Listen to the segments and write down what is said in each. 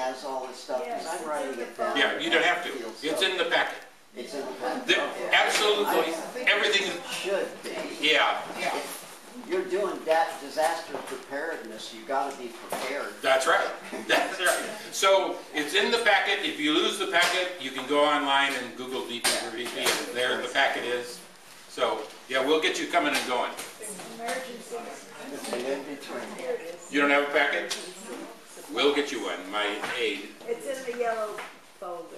has all this stuff? Because I'm writing it down. Yeah, you don't have to. It's in the packet. It's in the packet. Absolutely, everything should be. Yeah. You're doing that disaster preparedness. You got to be prepared. That's right. That's right. So it's in the packet. If you lose the packet, you can go online and Google DPVP, and there the packet is. So yeah, we'll get you coming and going. You don't have a packet? We'll get you one. My aide. It's in the yellow folder.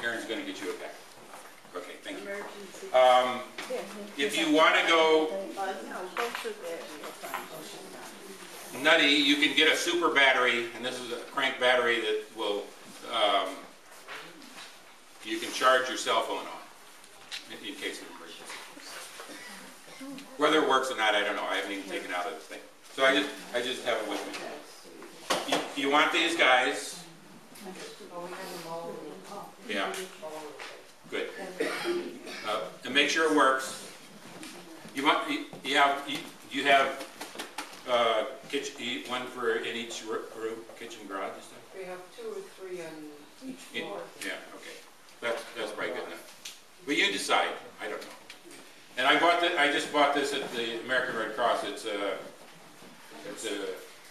Aaron's going to get you a packet. Okay, thank you. Emergency. If you want to go nutty, you can get a super battery, and this is a crank battery that will, you can charge your cell phone on in case of emergency. Whether it works or not, I don't know. I haven't even taken out of the thing. So I just have it with me. You want these guys? Yeah. Good. And make sure it works. You have kitchen, one for in each room, kitchen, garage, and stuff. We have 2 or 3 on each floor. Yeah. Okay. That's probably good enough. But you decide. I don't know. And I just bought this at the American Red Cross. It's a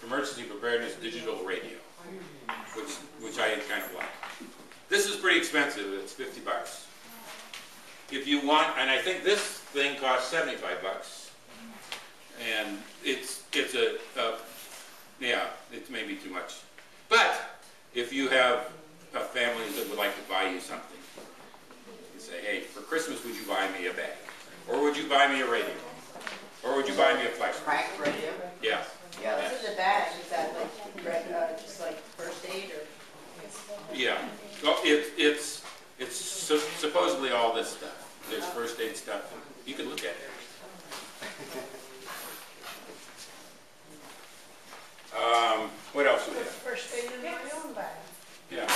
emergency preparedness digital radio, which I kind of like. This is pretty expensive. It's $50. If you want, and I think this thing costs $75, and it's maybe too much. But if you have a family that would like to buy you something, you say, hey, for Christmas, would you buy me a bag, or would you buy me a radio, or would you buy me a flashlight? Crank radio? Yeah. Yeah. What's in the bag? Is that like just like first aid or? Yeah. Well, it's supposedly all this stuff. There's first aid stuff. You can look at it. What else do we have? First aid in my own bag. Yeah.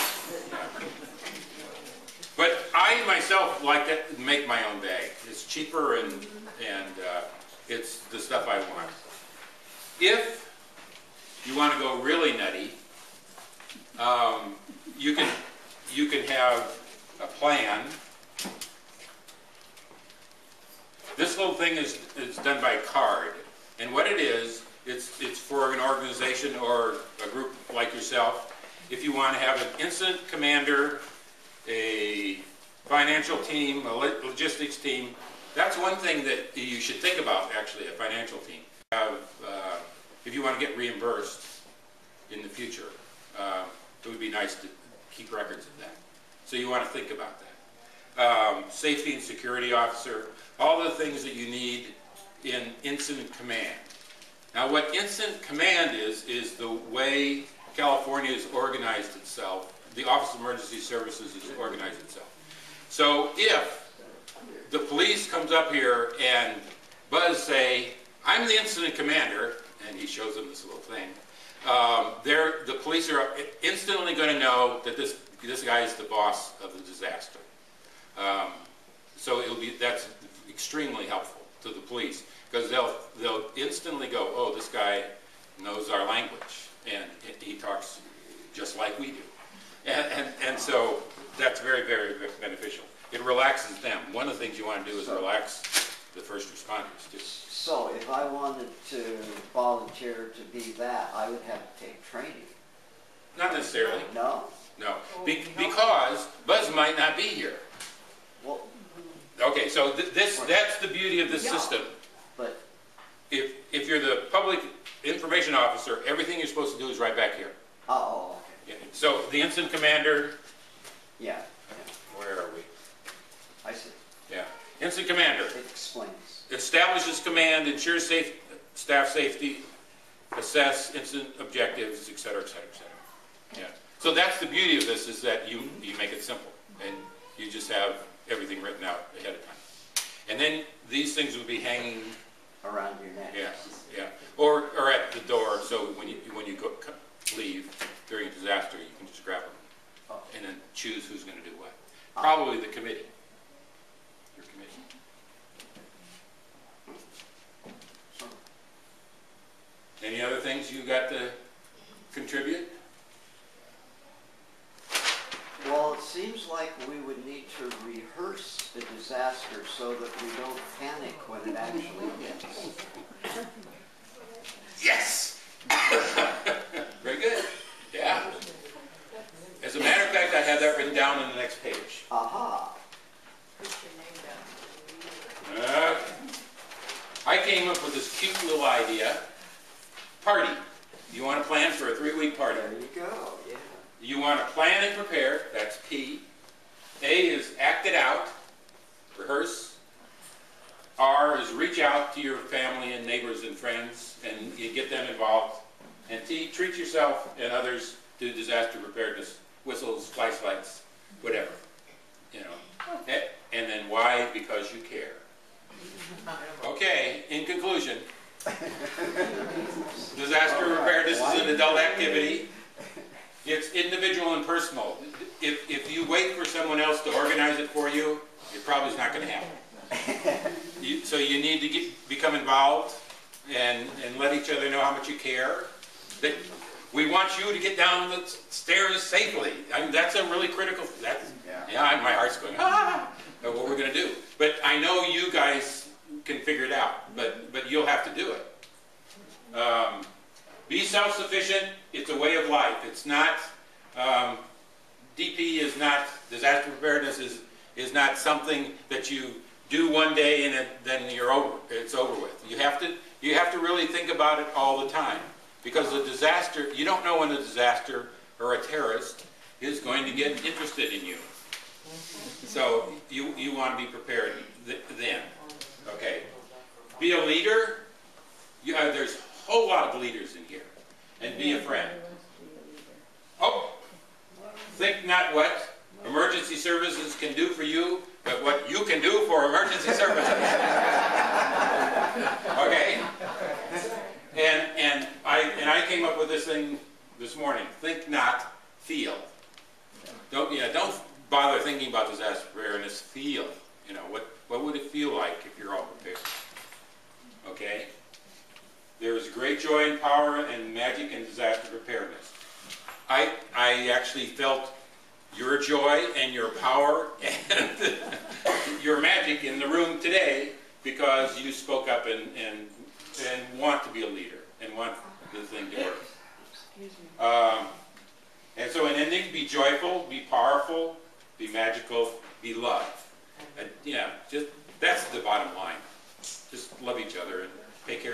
But I myself like to make my own bag. It's cheaper and it's the stuff I want. If you want to go really nutty, you can have a plan. This little thing is done by card, and what it is, it's for an organization or a group like yourself. If you want to have an incident commander, a financial team, a logistics team, that's one thing that you should think about, actually, a financial team. If you want to get reimbursed in the future, it would be nice to keep records of that. So you want to think about that. Safety and security officer, all the things that you need in incident command. Now what incident command is the way California has organized itself. The Office of Emergency Services has organized itself. So if the police comes up here and Buzz say, I'm the incident commander, and he shows them this little thing, the police are instantly going to know that this guy is the boss of the disaster. So that's extremely helpful to the police, because they'll instantly go, oh, this guy knows our language, and he talks just like we do. And so that's very, very beneficial. It relaxes them. One of the things you want to do is relax the first responders too. So if I wanted to volunteer to be that, I would have to take training. Not necessarily. No? No. Because Buzz might not be here. Well, okay, so that's the beauty of this system. but If you're the public information officer, everything you're supposed to do is right back here. oh, okay. Yeah. So the incident commander, Yeah. where are we? I see. Yeah. Incident commander. It explains. Establishes command, ensures staff safety, assess incident objectives, et cetera, et cetera, et cetera. Yeah. So that's the beauty of this, is that you make it simple, and you just have everything written out ahead of time. And then these things will be hanging Around your neck. Yeah, yeah, or at the door. So when you leave during a disaster, you can just grab them and then choose who's going to do what. Probably the committee. Your committee. Any other things you got to contribute? seems like we would need to rehearse the disaster so that we don't panic when it actually hits. Yes! Very good. Yeah. As a matter of fact, I have that written down on the next page. Aha. Put your name down. Okay. I came up with this cute little idea. Party. You want to plan for a 3-week party. There you go, yeah. You want to plan and prepare. That's P. A is act it out. Rehearse. R is reach out to your family and neighbors and friends and you get them involved. And T, treat yourself and others to disaster preparedness. Whistles, flashlights, whatever. You know. And then Y, because you care. Okay, in conclusion, disaster preparedness is an adult activity. It's individual and personal. If you wait for someone else to organize it for you, it probably is not going to happen. So you need to become involved and let each other know how much you care. That we want you to get down the stairs safely. I mean, that's a really critical. Yeah, my heart's going, what we're going to do. But I know you guys can figure it out, but you'll have to do it. Be self-sufficient. It's a way of life. It's not, DP is not, disaster preparedness is not something that you do one day and then it's over with. You have to really think about it all the time. Because the disaster, you don't know when a disaster or a terrorist is going to get interested in you. So you want to be prepared then. Okay. Be a leader. There's a whole lot of leaders in here. And be a friend. Oh, think not what emergency services can do for you, but what you can do for emergency services. Okay? And I came up with this thing this morning. Think not, feel. Don't bother thinking about disaster preparedness. Feel. You know, what would it feel like if you're all prepared? Okay? There is great joy and power and magic in disaster preparedness. I actually felt your joy and your power and your magic in the room today because you spoke up and want to be a leader and want the thing to work. And so in ending, be joyful, be powerful, be magical, be love. Just that's the bottom line. Just love each other and take care